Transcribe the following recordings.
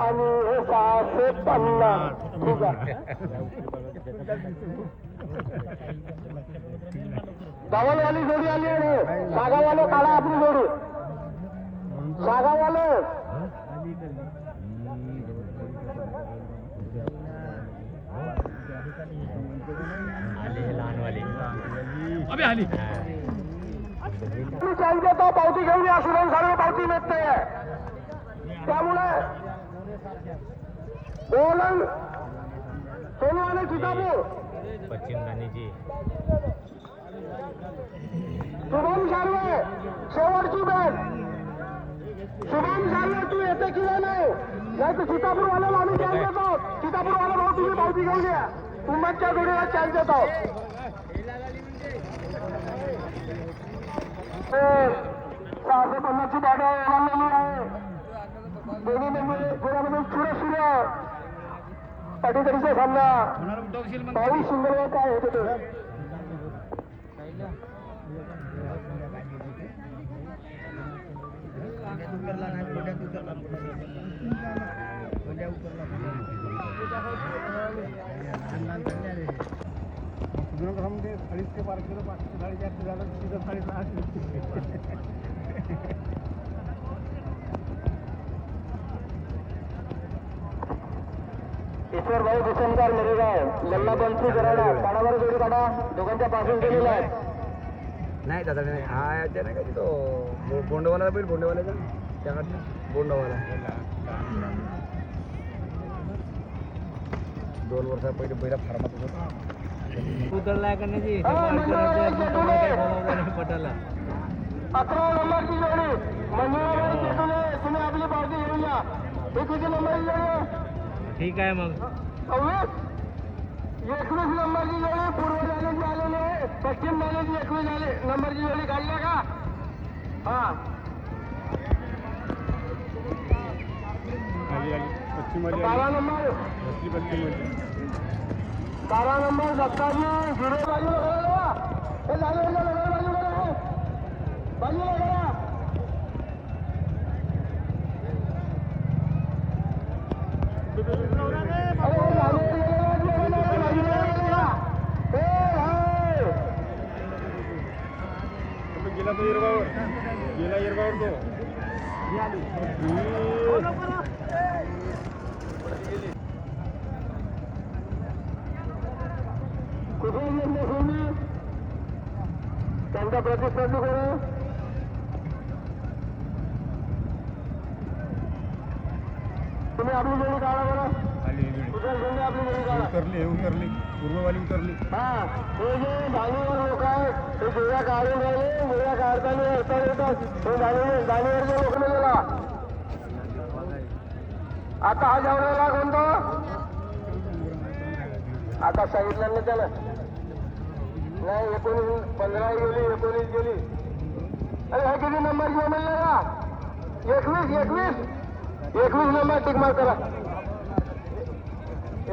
आणि हे 650 ठीक आहे. धवलवाली जोडी आली आहे. सागावाले काढा आपली जोडी. सागावाले आली चान्स देतो. पावती घेऊन या. सुरन सर्व पावती मिळत नाहीये. त्यामुळे बोलन सोनू आणि चितापूर पश्चिम गाणीची शुभम सार्वे शेवटची बॅट. शुभम सार्वे तू येते किंवा नाही तर चितापूर वाल्याला आम्ही चान्स देतो. चितापूर वाला भाऊ तुम्ही पावती घेऊन या. तुमच्या जोडीला चान्स देतो. 650ची बॅट ओलांडलेली आहे. दोन्ही नंबर सूर्य पाटीकरीचा सामना 22 सिंगलवर काय होत होते. अडीचशे 12 किलो 500 झालं तिथं 650. ईश्वर भाऊ भूषणकर मेरेगाव लल्ला बंसी कराडा काढावर जोडी काढा. दोघांच्या पासून केलेला आहे. नाही दादा नाही हा याच्या नाही का तो बोंडवाला बैल बोंडवाल्याचा त्याकडे बोंडवाला 2 वर्षा पहिले पहिला फार्मात होता. उतरलाय का नाही पटाला 11 नंबरची जोडी मंजुळा. तुम्ही आपली पावती घेऊन या. हे किती नंबरची जोडी? ठीक आहे मग 21 नंबरची जोडी पूर्व जाण्याची आलेली आहे. पश्चिम जाण्याची 21 नंबरची जोडी काढल्या का? हा 12 नंबर 12 नंबर दत्ताजी झिरो बाजूला करा. हे झालं बाजूला करा. बाजूला करा. गेला तो इरगावर तो त्यांचा प्रतिस्पर्धी करू. तुम्ही आपली जोडी काढा बरं. आपली जोडी काढा. उतरली पूर्ववाली उतरली. हा हे जे दाणीवर लोक आहेत ते जोड्या काढून राहिले. जोड्या काढताना अडचण येतात. हे दाणीवरचे लोक गेला. आता हा जेवणाला कोणता आता सांगितलं ना त्याला नाही. 15 गेली 19 गेली. अरे हा किती नंबर घेऊन म्हणलं का? 21 नंबर टिक मार करा.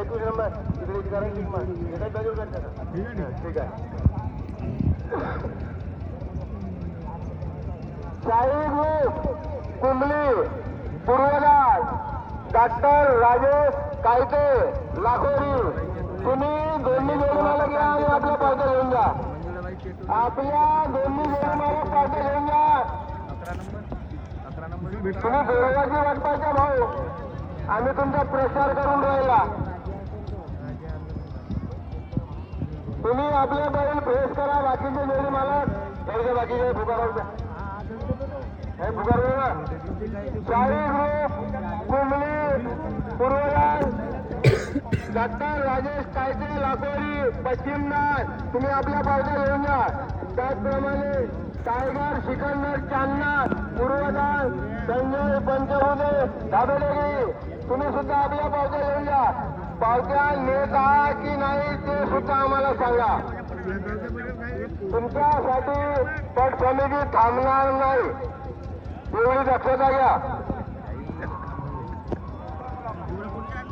21 नंबर इकडे करा टिक मार. एकाच बाजूला करता. ठीक आहे. शाहीद कुंबली पूर्वदास डॉक्टर राजेश कायते लाखोरी. तुम्ही दोन्ही जोडी मला घ्या आणि आपल्या पावत्या घेऊन जा. आपल्या दोन्ही जोडी मला पावत्या घेऊन जा. तुम्ही बेरोगाची वाटपायचा भाऊ. आम्ही तुमचा प्रचार करून राहिला. तुम्ही आपल्या बैल फेस करा. बाकीचे जोडी मला एकदा बाकीचे फुकार हे फुकार शाहीद कुंबली पूर्वदास डॉक्टर राजेश कायते लाखोरी पश्चिमनाथ. तुम्ही आपल्या पावत्या घेऊन जा. त्याचप्रमाणे टायगर सिकंदर चांदना पूर्वदास संजय पंचभुजे दाबेलेगी. तुम्ही सुद्धा आपल्या पावत्या घेऊन जा. पावत्या नेत आहात की नाही ते सुद्धा आम्हाला सांगा. तुमच्यासाठी पट समिती थांबणार नाही एवढी दक्षता घ्या.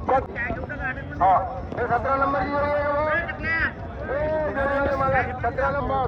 हे 17 नंबरची जोडी आहे. मला 17 नंबर